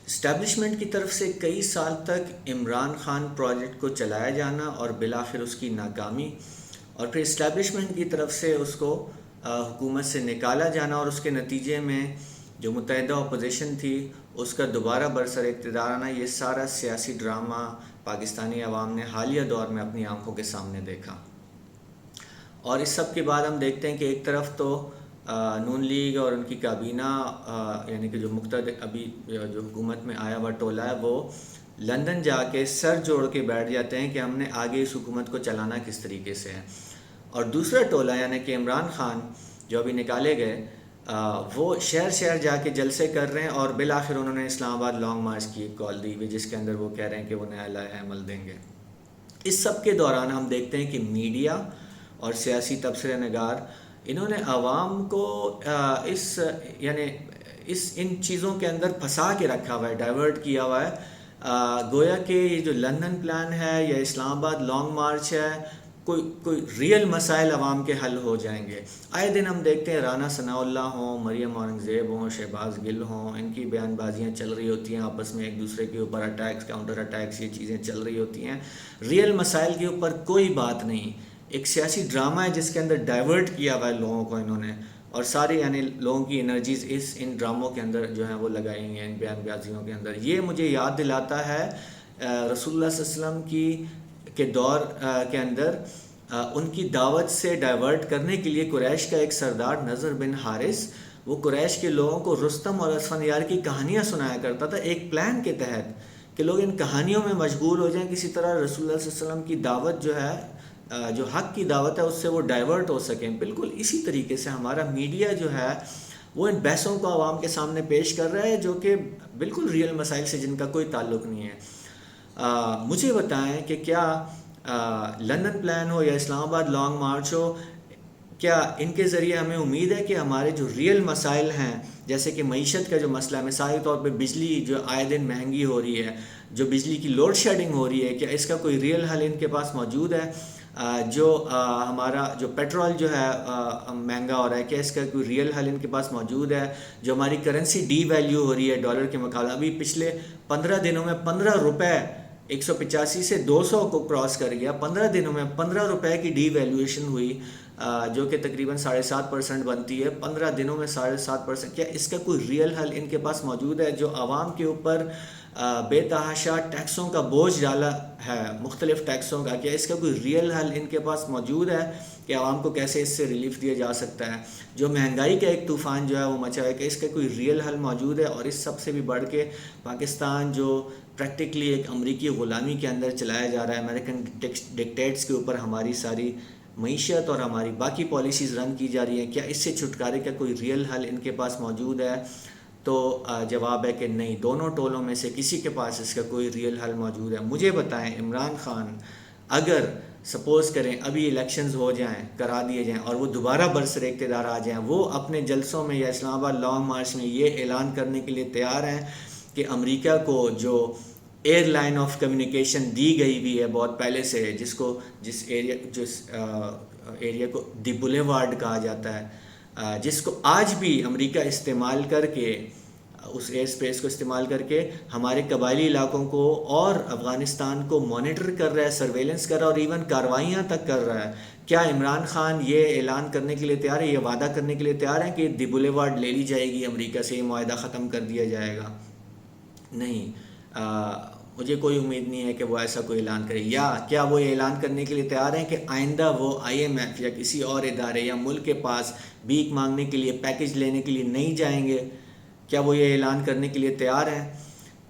Establishment کی طرف سے کئی سال تک عمران خان پروجیکٹ کو چلایا جانا اور بالآخر اس کی ناکامی، اور پھر اسٹیبلشمنٹ کی طرف سے اس کو حکومت سے نکالا جانا، اور اس کے نتیجے میں جو متحدہ اپوزیشن تھی اس کا دوبارہ برسر اقتدار آنا، یہ سارا سیاسی ڈرامہ پاکستانی عوام نے حالیہ دور میں اپنی آنکھوں کے سامنے دیکھا۔ اور اس سب کے بعد ہم دیکھتے ہیں کہ ایک طرف تو نون لیگ اور ان کی کابینہ یعنی کہ جو مقتدر ابھی جو حکومت میں آیا ہوا ٹولہ ہے، وہ لندن جا کے سر جوڑ کے بیٹھ جاتے ہیں کہ ہم نے آگے اس حکومت کو چلانا کس طریقے سے ہے، اور دوسرا ٹولہ یعنی کہ عمران خان جو ابھی نکالے گئے، وہ شہر شہر جا کے جلسے کر رہے ہیں، اور بالآخر انہوں نے اسلام آباد لانگ مارچ کی ایک کال دی ہوئی جس کے اندر وہ کہہ رہے ہیں کہ وہ نیا لائحہ عمل دیں گے۔ اس سب کے دوران ہم دیکھتے ہیں کہ میڈیا اور سیاسی تبصرہ نگار انہوں نے عوام کو ان چیزوں کے اندر پھنسا کے رکھا ہوا ہے، ڈائیورٹ کیا ہوا ہے، گویا کہ یہ جو لندن پلان ہے یا اسلام آباد لانگ مارچ ہے، کوئی ریئل مسائل عوام کے حل ہو جائیں گے۔ آئے دن ہم دیکھتے ہیں رانا ثناء اللہ ہوں، مریم اورنگزیب ہوں، شہباز گل ہوں، ان کی بیان بازیاں چل رہی ہوتی ہیں، آپس میں ایک دوسرے کے اوپر اٹیکس، کاؤنٹر اٹیکس، یہ چیزیں چل رہی ہوتی ہیں، ریئل مسائل کے اوپر کوئی بات نہیں، ایک سیاسی ڈرامہ ہے جس کے اندر ڈائیورٹ کیا ہوا ہے لوگوں کو انہوں نے، اور سارے یعنی لوگوں کی انرجیز ان ڈراموں کے اندر جو ہیں وہ لگائی ہیں، ان بیان بازیوں کے اندر۔ یہ مجھے یاد دلاتا ہے رسول اللہ صلی اللہ علیہ وسلم کے دور کے اندر ان کی دعوت سے ڈائیورٹ کرنے کے لیے قریش کا ایک سردار نضر بن حارث، وہ قریش کے لوگوں کو رستم اور اسفندیار کی کہانیاں سنایا کرتا تھا ایک پلان کے تحت کہ لوگ ان کہانیوں میں مشغول ہو جائیں، کسی طرح رسول اللہ صلی اللہ علیہ وسلم کی دعوت جو ہے، جو حق کی دعوت ہے، اس سے وہ ڈائیورٹ ہو سکیں۔ بالکل اسی طریقے سے ہمارا میڈیا جو ہے وہ ان بحثوں کو عوام کے سامنے پیش کر رہا ہے جو کہ بالکل ریئل مسائل سے جن کا کوئی تعلق نہیں ہے۔ مجھے بتائیں کہ کیا لندن پلان ہو یا اسلام آباد لانگ مارچ ہو، کیا ان کے ذریعے ہمیں امید ہے کہ ہمارے جو ریئل مسائل ہیں جیسے کہ معیشت کا جو مسئلہ ہے، مثالی طور پہ بجلی جو آئے دن مہنگی ہو رہی ہے، جو بجلی کی لوڈ شیڈنگ ہو رہی ہے، کیا اس کا کوئی ریئل حل ان کے پاس موجود ہے؟ جو ہمارا جو پیٹرول جو ہے مہنگا ہو رہا ہے، کیا اس کا کوئی ریئل حل ان کے پاس موجود ہے؟ جو ہماری کرنسی ڈی ویلیو ہو رہی ہے ڈالر کے مقابلے، ابھی پچھلے 15 دنوں میں 15 روپے 185 سے 200 کو کراس کر گیا، 15 دنوں میں 15 روپے کی ڈی ویلیویشن ہوئی، جو کہ تقریباً 7.5% بنتی ہے، 15 دنوں میں 7.5%۔ کیا اس کا کوئی ریئل حل ان کے پاس موجود ہے؟ جو عوام کے اوپر بے تحاشا ٹیکسوں کا بوجھ ڈالا ہے، مختلف ٹیکسوں کا، کیا اس کا کوئی ریئل حل ان کے پاس موجود ہے کہ عوام کو کیسے اس سے ریلیف دیا جا سکتا ہے؟ جو مہنگائی کا ایک طوفان جو ہے وہ مچا ہے، کہ اس کا کوئی ریئل حل موجود ہے؟ اور اس سب سے بھی بڑھ کے پاکستان جو پریکٹیکلی ایک امریکی غلامی کے اندر چلایا جا رہا ہے، امریکن ڈکٹیٹس کے اوپر ہماری ساری معیشت اور ہماری باقی پالیسیز رن کی جا رہی ہیں، کیا اس سے چھٹکارے کا کوئی ریئل حل ان کے پاس موجود ہے؟ تو جواب ہے کہ نہیں، دونوں ٹولوں میں سے کسی کے پاس اس کا کوئی ریئل حل موجود ہے۔ مجھے بتائیں، عمران خان اگر سپوز کریں ابھی الیکشنز ہو جائیں، کرا دیے جائیں، اور وہ دوبارہ برسر اقتدار آ جائیں، وہ اپنے جلسوں میں یا اسلام آباد لانگ مارچ میں یہ اعلان کرنے کے لیے تیار ہیں کہ امریکہ کو جو ایئر لائن آف کمیونیکیشن دی گئی ہوئی ہے بہت پہلے سے، جس ایریا کو دی بولیوارڈ کہا جاتا ہے، جس کو آج بھی امریکہ استعمال کر کے، اس ایئر سپیس کو استعمال کر کے ہمارے قبائلی علاقوں کو اور افغانستان کو مانیٹر کر رہا ہے، سرویلنس کر رہا ہے، اور ایون کارروائیاں تک کر رہا ہے۔ کیا عمران خان یہ اعلان کرنے کے لیے تیار ہے، یہ وعدہ کرنے کے لیے تیار ہے کہ دی بولیوارڈ لے لی جائے گی امریکہ سے، یہ معاہدہ ختم کر دیا جائے گا؟ نہیں، مجھے کوئی امید نہیں ہے کہ وہ ایسا کوئی اعلان کرے۔ یا کیا وہ یہ اعلان کرنے کے لیے تیار ہیں کہ آئندہ وہ IMF یا کسی اور ادارے یا ملک کے پاس بھیک مانگنے کے لیے، پیکج لینے کے لیے نہیں جائیں گے؟ کیا وہ یہ اعلان کرنے کے لیے تیار ہیں؟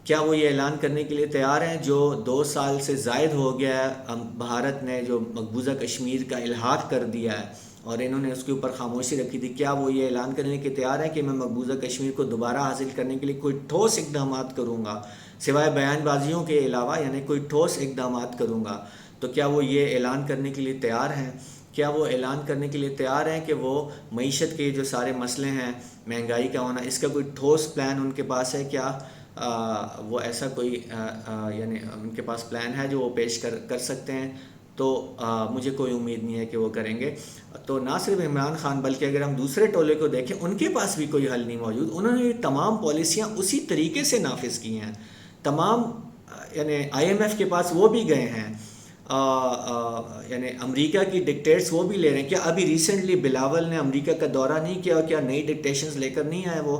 کیا وہ یہ اعلان کرنے کے لیے تیار ہیں جو 2 سال سے زائد ہو گیا ہے، بھارت نے جو مقبوضہ کشمیر کا الحاق کر دیا ہے اور انہوں نے اس کے اوپر خاموشی رکھی تھی، کیا وہ یہ اعلان کرنے کے تیار ہیں کہ میں مقبوضہ کشمیر کو دوبارہ حاصل کرنے کے لیے کوئی ٹھوس اقدامات کروں گا، سوائے بیان بازیوں کے علاوہ، یعنی کوئی ٹھوس اقدامات کروں گا؟ تو کیا وہ یہ اعلان کرنے کے لیے تیار ہیں؟ کیا وہ اعلان کرنے کے لیے تیار ہیں کہ وہ معیشت کے جو سارے مسئلے ہیں، مہنگائی کا ہونا، اس کا کوئی ٹھوس پلان ان کے پاس ہے؟ کیا وہ ایسا کوئی یعنی ان کے پاس پلان ہے جو وہ پیش کر سکتے ہیں؟ تو مجھے کوئی امید نہیں ہے کہ وہ کریں گے. تو نہ صرف عمران خان بلکہ اگر ہم دوسرے ٹولے کو دیکھیں ان کے پاس بھی کوئی حل نہیں موجود. انہوں نے تمام پالیسیاں اسی طریقے سے نافذ کی ہیں. تمام یعنی IMF کے پاس وہ بھی گئے ہیں, یعنی امریکہ کی ڈکٹیٹس وہ بھی لے رہے ہیں. کیا ابھی ریسنٹلی بلاول نے امریکہ کا دورہ نہیں کیا, اور کیا نئی ڈکٹیشنز لے کر نہیں آئے وہ؟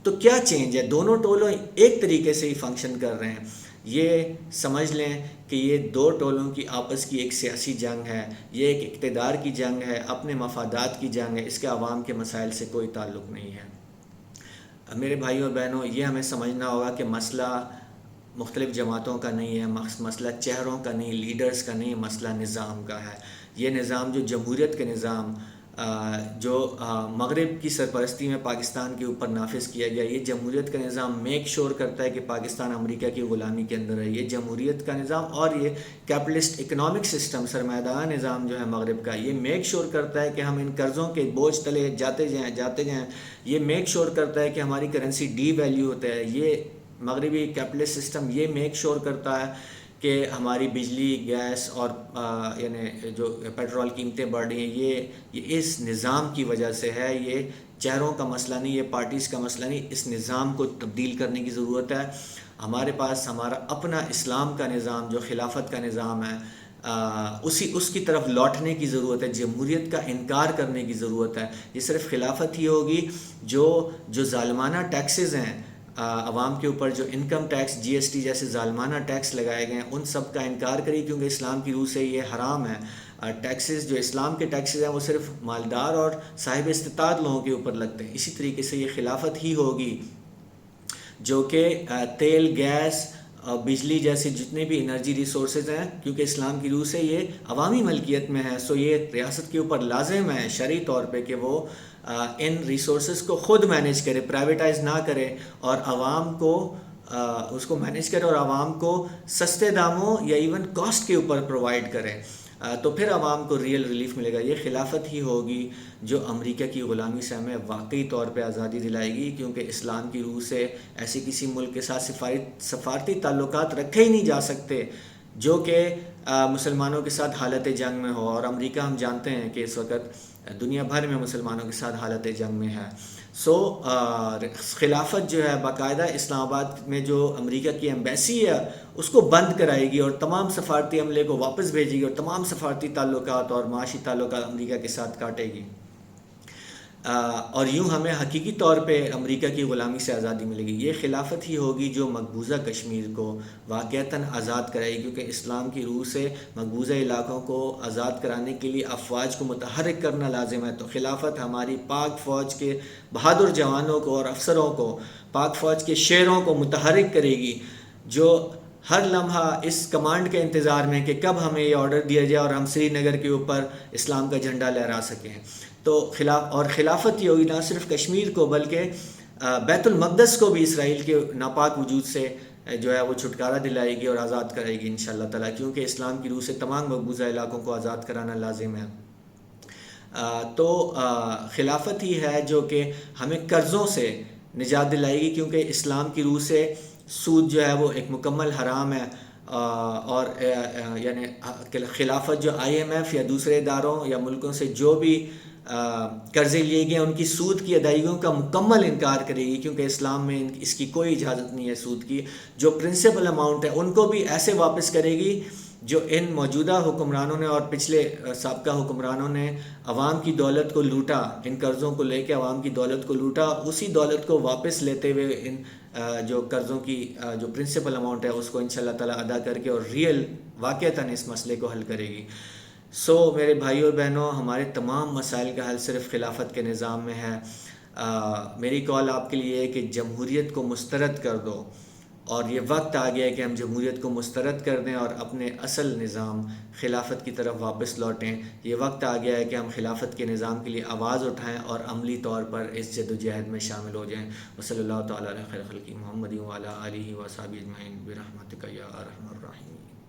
تو کیا چینج ہے؟ دونوں ٹولوں ایک طریقے سے ہی فنکشن کر رہے ہیں. یہ سمجھ لیں کہ یہ دو ٹولوں کی آپس کی ایک سیاسی جنگ ہے, یہ ایک اقتدار کی جنگ ہے, اپنے مفادات کی جنگ ہے, اس کے عوام کے مسائل سے کوئی تعلق نہیں ہے. میرے بھائیوں اور بہنوں, یہ ہمیں سمجھنا ہوگا کہ مسئلہ مختلف جماعتوں کا نہیں ہے, مسئلہ چہروں کا نہیں, لیڈرز کا نہیں, مسئلہ نظام کا ہے. یہ نظام جو جمہوریت کے نظام جو مغرب کی سرپرستی میں پاکستان کے اوپر نافذ کیا گیا, یہ جمہوریت کا نظام میک شور کرتا ہے کہ پاکستان امریکہ کی غلامی کے اندر ہے. یہ جمہوریت کا نظام اور یہ کیپٹلسٹ اکنامک سسٹم, سرمایہ نظام جو ہے مغرب کا, یہ میک شور کرتا ہے کہ ہم ان قرضوں کے بوجھ تلے جاتے جائیں. یہ میک شور کرتا ہے کہ ہماری کرنسی ڈی ویلیو ہوتا ہے. یہ مغربی کیپٹلسٹ سسٹم یہ میک شور کرتا ہے کہ ہماری بجلی, گیس اور یعنی جو پیٹرول قیمتیں بڑھ رہی ہیں, یہ اس نظام کی وجہ سے ہے. یہ چہروں کا مسئلہ نہیں, یہ پارٹیز کا مسئلہ نہیں. اس نظام کو تبدیل کرنے کی ضرورت ہے. ہمارے پاس ہمارا اپنا اسلام کا نظام جو خلافت کا نظام ہے, اس کی طرف لوٹنے کی ضرورت ہے. جمہوریت کا انکار کرنے کی ضرورت ہے. یہ صرف خلافت ہی ہوگی جو ظالمانہ ٹیکسز ہیں عوام کے اوپر, جو انکم ٹیکس, GST جیسے ظالمانہ ٹیکس لگائے گئے ہیں, ان سب کا انکار کری, کیونکہ اسلام کی روح سے یہ حرام ہے. ٹیکسز جو اسلام کے ٹیکسز ہیں وہ صرف مالدار اور صاحب استطاعت لوگوں کے اوپر لگتے ہیں. اسی طریقے سے یہ خلافت ہی ہوگی جو کہ تیل, گیس, بجلی جیسے جتنے بھی انرجی ریسورسز ہیں, کیونکہ اسلام کی روح سے یہ عوامی ملکیت میں ہے, سو یہ ریاست کے اوپر لازم ہے شرعی طور پہ کہ وہ ان ریسورسز کو خود مینیج کرے, پرائیویٹائز نہ کرے, اور عوام کو اس کو مینیج کرے اور عوام کو سستے داموں یا ایون کاسٹ کے اوپر پرووائڈ کرے. تو پھر عوام کو ریئل ریلیف ملے گا. یہ خلافت ہی ہوگی جو امریکہ کی غلامی سے ہمیں واقعی طور پہ آزادی دلائے گی, کیونکہ اسلام کی روح سے ایسے کسی ملک کے ساتھ سفارتی تعلقات رکھے ہی نہیں جا سکتے جو کہ مسلمانوں کے ساتھ حالت جنگ میں ہو. اور امریکہ ہم جانتے ہیں کہ اس وقت دنیا بھر میں مسلمانوں کے ساتھ حالت جنگ میں ہے. سو خلافت جو ہے باقاعدہ اسلام آباد میں جو امریکہ کی ایمبیسی ہے اس کو بند کرائے گی, اور تمام سفارتی عملے کو واپس بھیجے گی, اور تمام سفارتی تعلقات اور معاشی تعلقات امریکہ کے ساتھ کاٹے گی. اور یوں ہمیں حقیقی طور پہ امریکہ کی غلامی سے آزادی ملے گی. یہ خلافت ہی ہوگی جو مقبوضہ کشمیر کو واقعتاً آزاد کرائے گی, کیونکہ اسلام کی روح سے مقبوضہ علاقوں کو آزاد کرانے کے لیے افواج کو متحرک کرنا لازم ہے. تو خلافت ہماری پاک فوج کے بہادر جوانوں کو اور افسروں کو, پاک فوج کے شیروں کو متحرک کرے گی, جو ہر لمحہ اس کمانڈ کے انتظار میں کہ کب ہمیں یہ آرڈر دیا جائے اور ہم سری نگر کے اوپر اسلام کا جھنڈا لہرا سکیں. تو خلافت یہ ہوگی نہ صرف کشمیر کو بلکہ بیت المقدس کو بھی اسرائیل کے ناپاک وجود سے جو ہے وہ چھٹکارا دلائے گی اور آزاد کرے گی انشاءاللہ تعالیٰ, کیونکہ اسلام کی روح سے تمام مقبوضہ علاقوں کو آزاد کرانا لازم ہے. تو خلافت ہی ہے جو کہ ہمیں قرضوں سے نجات دلائے گی, کیونکہ اسلام کی روح سے سود جو ہے وہ ایک مکمل حرام ہے. اور یعنی خلافت جو IMF یا دوسرے اداروں یا ملکوں سے جو بھی قرضے لیے گئے ان کی سود کی ادائیگیوں کا مکمل انکار کرے گی, کیونکہ اسلام میں اس کی کوئی اجازت نہیں ہے سود کی. جو پرنسپل اماؤنٹ ہے ان کو بھی ایسے واپس کرے گی جو ان موجودہ حکمرانوں نے اور پچھلے سابقہ حکمرانوں نے عوام کی دولت کو لوٹا, ان قرضوں کو لے کے عوام کی دولت کو لوٹا, اسی دولت کو واپس لیتے ہوئے ان جو قرضوں کی جو پرنسپل اماؤنٹ ہے اس کو انشاءاللہ تعالیٰ ادا کر کے اور ریئل واقعتاً اس مسئلے کو حل کرے گی. سو میرے بھائیو اور بہنوں, ہمارے تمام مسائل کا حل صرف خلافت کے نظام میں ہے. میری کال آپ کے لیے ہے کہ جمہوریت کو مسترد کر دو, اور یہ وقت آ گیا ہے کہ ہم جمہوریت کو مسترد کر دیں اور اپنے اصل نظام خلافت کی طرف واپس لوٹیں. یہ وقت آ گیا ہے کہ ہم خلافت کے نظام کے لیے آواز اٹھائیں اور عملی طور پر اس جد و جہد میں شامل ہو جائیں. وصلی اللہ تعالیٰ علی خیر خلق محمد وعلی آلہ وصحبہ اجمعین برحمتک یا ارحم الراحمین.